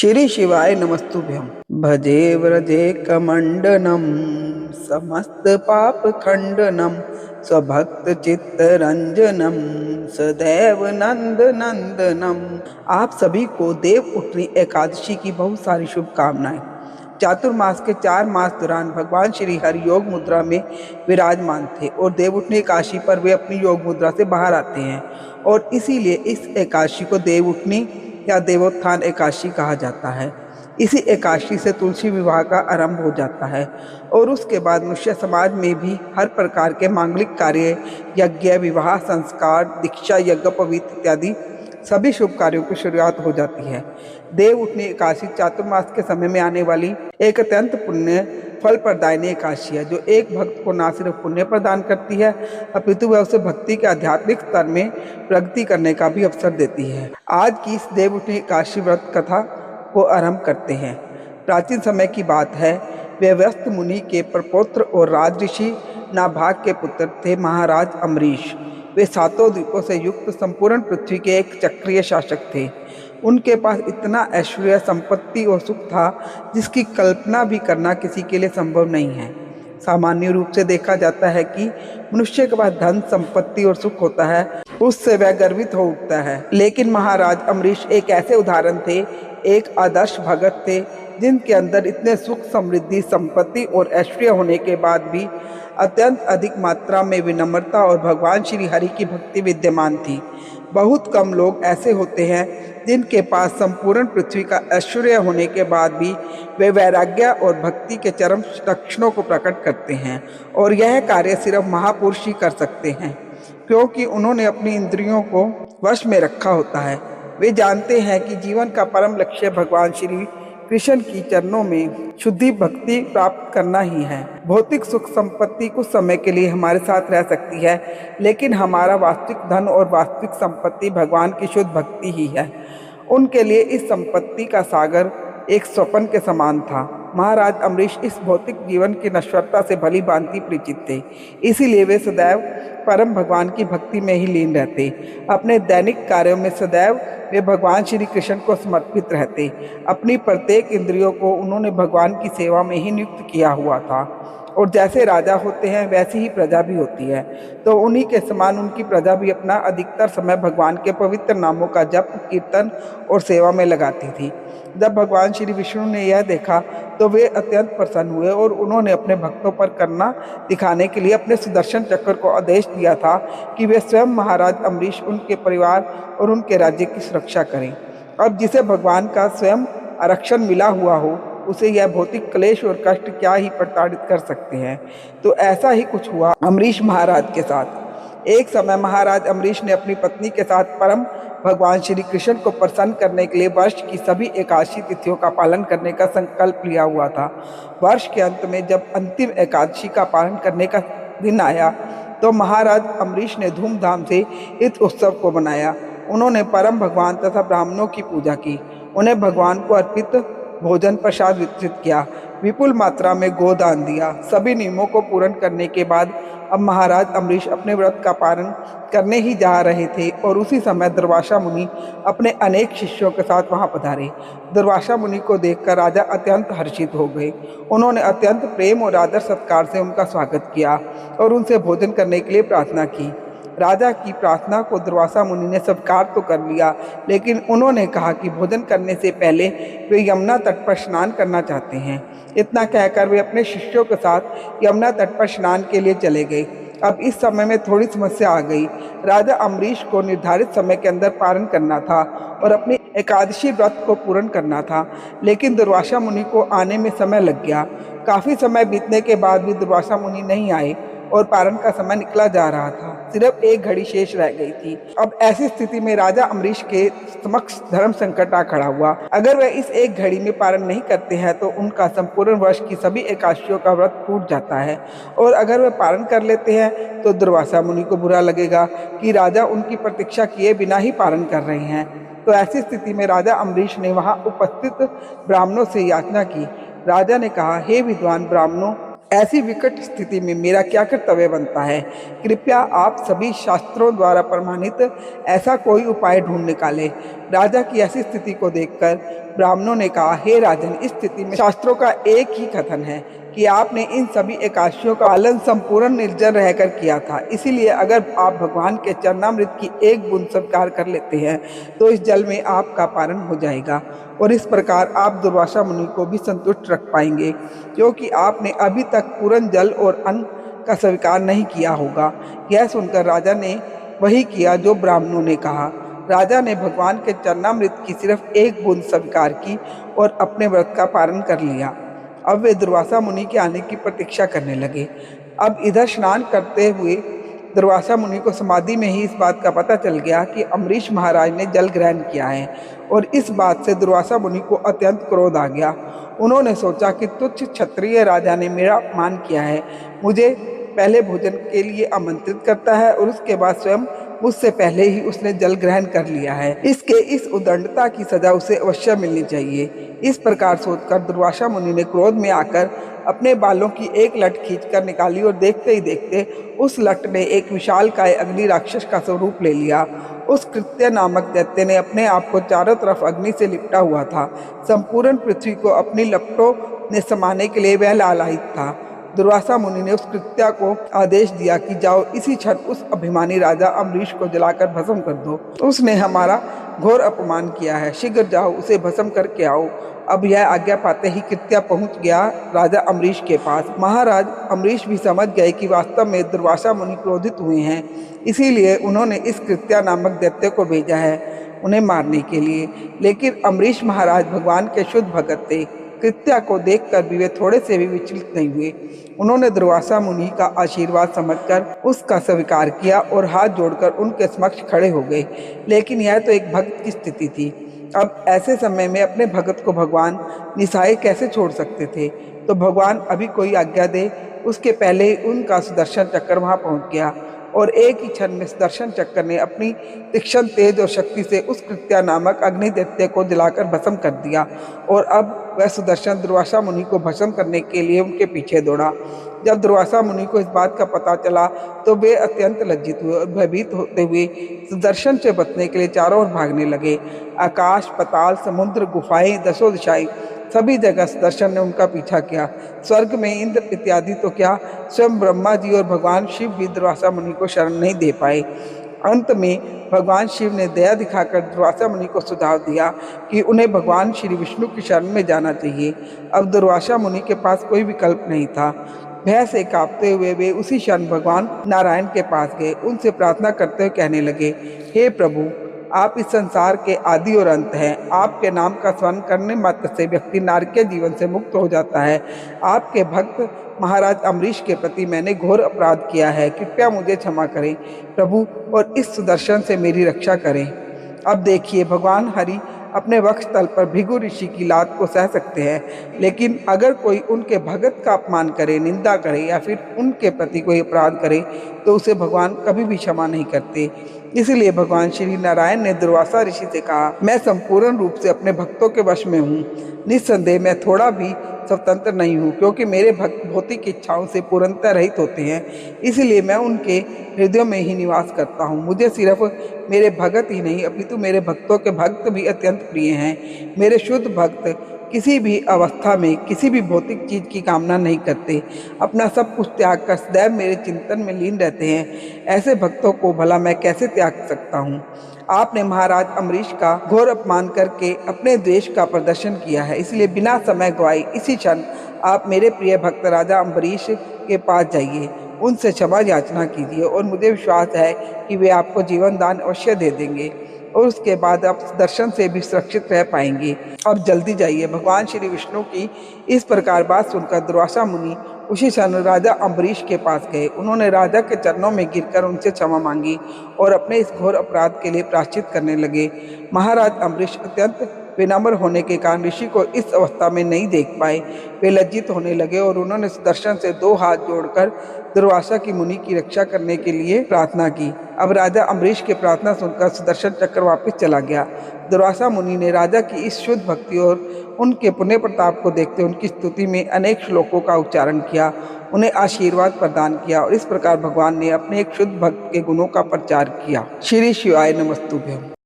श्री शिवाय नमस्तुभ्यं। भजे व्रजे कमंडनम समस्त पाप खंडनम स्वभक्त चित्त रंजनम सदैव नंद नंदनम। आप सभी को देव उठनी एकादशी की बहुत सारी शुभकामनाएं। चातुर्मास के 4 मास दौरान भगवान श्री हरि योग मुद्रा में विराजमान थे और देवउठनी एकादशी पर वे अपनी योग मुद्रा से बाहर आते हैं और इसीलिए इस एकादशी को देवउठनी या देवोत्थान एकादशी कहा जाता है। इसी एकादशी से तुलसी विवाह का आरंभ हो जाता है और उसके बाद मनुष्य समाज में भी हर प्रकार के मांगलिक कार्य, यज्ञ, विवाह, संस्कार, दीक्षा, यज्ञ, पवित्र इत्यादि सभी शुभ कार्यों की शुरुआत हो जाती है। देव उठनी एकादशी चातुर्मास के समय में आने वाली एक अत्यंत पुण्य फल प्रदायिनी एकादशी है, जो एक भक्त को न सिर्फ पुण्य प्रदान करती है अपितु वह उसे भक्ति के आध्यात्मिक स्तर में प्रगति करने का भी अवसर देती है। आज की इस देव उठनी एकादशी व्रत कथा को आरंभ करते हैं। प्राचीन समय की बात है, वे व्यस्त मुनि के प्रपौत्र और राज ऋषि नाभाग के पुत्र थे महाराज अम्बरीश। वे 7 द्वीपों से युक्त संपूर्ण पृथ्वी के एक चक्रीय शासक थे। उनके पास इतना ऐश्वर्य, संपत्ति और सुख था जिसकी कल्पना भी करना किसी के लिए संभव नहीं है। सामान्य रूप से देखा जाता है कि मनुष्य के पास धन, संपत्ति और सुख होता है, उससे वह गर्वित हो उठता है। लेकिन महाराज अम्बरीश एक ऐसे उदाहरण थे, एक आदर्श भगत थे, जिनके अंदर इतने सुख, समृद्धि, संपत्ति और ऐश्वर्य होने के बाद भी अत्यंत अधिक मात्रा में विनम्रता और भगवान श्री हरि की भक्ति विद्यमान थी। बहुत कम लोग ऐसे होते हैं जिनके पास संपूर्ण पृथ्वी का ऐश्वर्य होने के बाद भी वे वैराग्य और भक्ति के चरम लक्षणों को प्रकट करते हैं, और यह कार्य सिर्फ महापुरुष ही कर सकते हैं, क्योंकि उन्होंने अपनी इंद्रियों को वश में रखा होता है। वे जानते हैं कि जीवन का परम लक्ष्य भगवान श्री कृष्ण की चरणों में शुद्धि भक्ति प्राप्त करना ही है। भौतिक सुख संपत्ति कुछ समय के लिए हमारे साथ रह सकती है, लेकिन हमारा वास्तविक धन और वास्तविक संपत्ति भगवान की शुद्ध भक्ति ही है। उनके लिए इस संपत्ति का सागर एक स्वप्न के समान था। महाराज अम्बरीश इस भौतिक जीवन की नश्वरता से भली भांति परिचित थे, इसीलिए वे सदैव परम भगवान की भक्ति में ही लीन रहते। अपने दैनिक कार्यों में सदैव वे भगवान श्री कृष्ण को समर्पित रहते। अपनी प्रत्येक इंद्रियों को उन्होंने भगवान की सेवा में ही नियुक्त किया हुआ था, और जैसे राजा होते हैं वैसी ही प्रजा भी होती है, तो उन्हीं के समान उनकी प्रजा भी अपना अधिकतर समय भगवान के पवित्र नामों का जप, कीर्तन और सेवा में लगाती थी। जब भगवान श्री विष्णु ने यह देखा तो वे अत्यंत प्रसन्न हुए और उन्होंने अपने भक्तों पर करुणा दिखाने के लिए अपने सुदर्शन चक्र को आदेश दिया था कि वे स्वयं महाराज अम्बरीश, उनके परिवार और उनके राज्य की सुरक्षा करें। अब जिसे भगवान का स्वयं आरक्षण मिला हुआ हो, उसे यह भौतिक क्लेश और कष्ट क्या ही प्रताड़ित कर सकते हैं। तो ऐसा ही कुछ हुआ अम्बरीश महाराज के साथ। एक समय महाराज अम्बरीश ने अपनी पत्नी के साथ परम भगवान श्री कृष्ण को प्रसन्न करने के लिए वर्ष की सभी एकादशी तिथियों का पालन करने का संकल्प लिया हुआ था। वर्ष के अंत में जब अंतिम एकादशी का पालन करने का दिन आया तो महाराज अम्बरीश ने धूमधाम से इस उत्सव को मनाया। उन्होंने परम भगवान तथा ब्राह्मणों की पूजा की, उन्हें भगवान को अर्पित भोजन प्रसाद वितरित किया, विपुल मात्रा में गोदान दिया। सभी नियमों को पूर्ण करने के बाद अब महाराज अम्बरीश अपने व्रत का पालन करने ही जा रहे थे और उसी समय दुर्वासा मुनि अपने अनेक शिष्यों के साथ वहां पधारे। दुर्वासा मुनि को देखकर राजा अत्यंत हर्षित हो गए। उन्होंने अत्यंत प्रेम और आदर सत्कार से उनका स्वागत किया और उनसे भोजन करने के लिए प्रार्थना की। राजा की प्रार्थना को दुर्वासा मुनि ने स्वीकार तो कर लिया, लेकिन उन्होंने कहा कि भोजन करने से पहले वे यमुना तट पर स्नान करना चाहते हैं। इतना कहकर वे अपने शिष्यों के साथ यमुना तट पर स्नान के लिए चले गए। अब इस समय में थोड़ी समस्या आ गई। राजा अम्बरीश को निर्धारित समय के अंदर पारण करना था और अपनी एकादशी व्रत को पूर्ण करना था, लेकिन दुर्वासा मुनि को आने में समय लग गया। काफी समय बीतने के बाद भी दुर्वासा मुनि नहीं आए और पारण का समय निकला जा रहा था। सिर्फ एक घड़ी शेष रह गई थी। अब ऐसी स्थिति में राजा अम्बरीश के समक्ष धर्म संकट आ खड़ा हुआ। अगर वह इस एक घड़ी में पारण नहीं करते हैं तो उनका संपूर्ण वर्ष की सभी एकादशियों का व्रत टूट जाता है, और अगर वह पारण कर लेते हैं तो दुर्वासा मुनि को बुरा लगेगा कि राजा उनकी प्रतीक्षा किए बिना ही पारण कर रहे हैं। तो ऐसी स्थिति में राजा अम्बरीश ने वहां उपस्थित ब्राह्मणों से याचना की। राजा ने कहा, हे विद्वान ब्राह्मणों, ऐसी विकट स्थिति में मेरा क्या कर्तव्य बनता है? कृपया आप सभी शास्त्रों द्वारा प्रमाणित ऐसा कोई उपाय ढूंढ निकाले राजा की ऐसी स्थिति को देखकर ब्राह्मणों ने कहा, हे राजन, इस स्थिति में शास्त्रों का एक ही कथन है कि आपने इन सभी एकादशियों का पालन संपूर्ण निर्जल रहकर किया था। इसीलिए अगर आप भगवान के चरणामृत की एक बूंद स्वीकार कर लेते हैं तो इस जल में आपका पारण हो जाएगा और इस प्रकार आप दुर्वासा मुनि को भी संतुष्ट रख पाएंगे, क्योंकि आपने अभी तक पूर्ण जल और अन्न का स्वीकार नहीं किया होगा। यह सुनकर राजा ने वही किया जो ब्राह्मणों ने कहा। राजा ने भगवान के चरणामृत की सिर्फ एक बूंद स्वीकार की और अपने व्रत का पालन कर लिया। अब वे दुर्वासा मुनि के आने की प्रतीक्षा करने लगे। अब इधर स्नान करते हुए दुर्वासा मुनि को समाधि में ही इस बात का पता चल गया कि अम्बरीश महाराज ने जल ग्रहण किया है और इस बात से दुर्वासा मुनि को अत्यंत क्रोध आ गया। उन्होंने सोचा कि तुच्छ क्षत्रिय राजा ने मेरा अपमान किया है, मुझे पहले भोजन के लिए आमंत्रित करता है और उसके बाद स्वयं मुझसे पहले ही उसने जल ग्रहण कर लिया है। इसके इस उद्दंडता की सजा उसे अवश्य मिलनी चाहिए। इस प्रकार सोचकर दुर्वासा मुनि ने क्रोध में आकर अपने बालों की एक लट खींचकर निकाली और देखते ही देखते उस लट ने एक विशालकाय अग्नि राक्षस का स्वरूप ले लिया। उस कृत्य नामक दैत्य ने अपने आप को चारों तरफ अग्नि से लिपटा हुआ था। संपूर्ण पृथ्वी को अपनी लपटों में समाने के लिए वह लालायित था। दुर्वासा मुनि ने उस कृत्या को आदेश दिया कि जाओ, इसी क्षण उस अभिमानी राजा अम्बरीश को जलाकर भस्म कर दो। उसने हमारा घोर अपमान किया है, शीघ्र जाओ, उसे भस्म करके आओ। अब यह आज्ञा पाते ही कृत्या पहुंच गया राजा अम्बरीश के पास। महाराज अम्बरीश भी समझ गए कि वास्तव में दुर्वासा मुनि क्रोधित हुए हैं, इसीलिए उन्होंने इस कृत्या नामक दैत्य को भेजा है उन्हें मारने के लिए। लेकिन अम्बरीश महाराज भगवान के शुद्ध भगत थे। कृत्या को देखकर भी वे थोड़े से भी विचलित नहीं हुए। उन्होंने दुर्वासा मुनि का आशीर्वाद समझकर उसका स्वीकार किया और हाथ जोड़कर उनके समक्ष खड़े हो गए। लेकिन यह तो एक भक्त की स्थिति थी। अब ऐसे समय में अपने भगत को भगवान निसाए कैसे छोड़ सकते थे। तो भगवान अभी कोई आज्ञा दे, उसके पहले ही उनका सुदर्शन चक्र वहां पहुंच गया और एक ही क्षण में सुदर्शन चक्र ने अपनी तीक्ष्ण तेज और शक्ति से उस कृत्या नामक अग्नि दैत्य को जलाकर भस्म कर दिया। और अब वह सुदर्शन दुर्वासा मुनि को भस्म करने के लिए उनके पीछे दौड़ा। जब दुर्वासा मुनि को इस बात का पता चला तो वे अत्यंत लज्जित हुए और भयभीत होते हुए सुदर्शन से बचने के लिए चारों ओर भागने लगे। आकाश, पाताल, समुद्र, गुफाएं, दसों दिशाएं, सभी जगह सुदर्शन ने उनका पीछा किया। स्वर्ग में इंद्र इत्यादि तो क्या, स्वयं ब्रह्मा जी और भगवान शिव भी दुर्वासा मुनि को शरण नहीं दे पाए। अंत में भगवान शिव ने दया दिखाकर दुर्वासा मुनि को सुझाव दिया कि उन्हें भगवान श्री विष्णु की शरण में जाना चाहिए। अब दुर्वासा मुनि के पास कोई विकल्प नहीं था। भय से कांपते हुए वे उसी क्षण भगवान नारायण के पास गए। उनसे प्रार्थना करते हुए कहने लगे, हे प्रभु, आप इस संसार के आदि और अंत हैं। आपके नाम का स्मरण करने मात्र से व्यक्ति नारकीय जीवन से मुक्त हो जाता है। आपके भक्त महाराज अम्बरीश के प्रति मैंने घोर अपराध किया है, कृपया मुझे क्षमा करें प्रभु और इस सुदर्शन से मेरी रक्षा करें। अब देखिए, भगवान हरि अपने वक्ष तल पर भृगु ऋषि की लात को सह सकते हैं, लेकिन अगर कोई उनके भगत का अपमान करे, निंदा करे या फिर उनके प्रति कोई अपराध करे तो उसे भगवान कभी भी क्षमा नहीं करते। इसलिए भगवान श्री नारायण ने दुर्वासा ऋषि से कहा, मैं संपूर्ण रूप से अपने भक्तों के वश में हूँ। निस्संदेह मैं थोड़ा भी स्वतंत्र नहीं हूँ, क्योंकि मेरे भक्त भौतिक इच्छाओं से पूर्णतः रहित होते हैं। इसलिए मैं उनके हृदयों में ही निवास करता हूँ। मुझे सिर्फ मेरे भगत ही नहीं अपितु मेरे भक्तों के भक्त भी अत्यंत प्रिय हैं। मेरे शुद्ध भक्त किसी भी अवस्था में किसी भी भौतिक चीज की कामना नहीं करते, अपना सब कुछ त्याग कर सदैव मेरे चिंतन में लीन रहते हैं। ऐसे भक्तों को भला मैं कैसे त्याग सकता हूँ। आपने महाराज अम्बरीश का घोर अपमान करके अपने द्वेष का प्रदर्शन किया है, इसलिए बिना समय गवाए इसी क्षण आप मेरे प्रिय भक्त राजा अम्बरीश के पास जाइए, उनसे क्षमा याचना कीजिए और मुझे विश्वास है कि वे आपको जीवन दान अवश्य दे देंगे और उसके बाद आप दर्शन से भी सुरक्षित रह पाएंगे। अब जल्दी जाइए। भगवान श्री विष्णु की इस प्रकार बात सुनकर दुर्वासा मुनि उसी क्षण राजा अम्बरीश के पास गए। उन्होंने राजा के चरणों में गिरकर उनसे क्षमा मांगी और अपने इस घोर अपराध के लिए प्रायश्चित करने लगे। महाराज अम्बरीश अत्यंत विनम्र होने के कारण ऋषि को इस अवस्था में नहीं देख पाए। वे लज्जित होने लगे और उन्होंने सुदर्शन से दो हाथ जोड़कर दुर्वासा की मुनि की रक्षा करने के लिए प्रार्थना की। अब राजा अम्बरीश की प्रार्थना सुनकर सुदर्शन चक्र वापस चला गया। दुर्वासा मुनि ने राजा की इस शुद्ध भक्ति और उनके पुण्य प्रताप को देखते उनकी स्तुति में अनेक श्लोकों का उच्चारण किया, उन्हें आशीर्वाद प्रदान किया और इस प्रकार भगवान ने अपने एक शुद्ध भक्त के गुणों का प्रचार किया। श्री शिवाय नमस्तुभ्यम।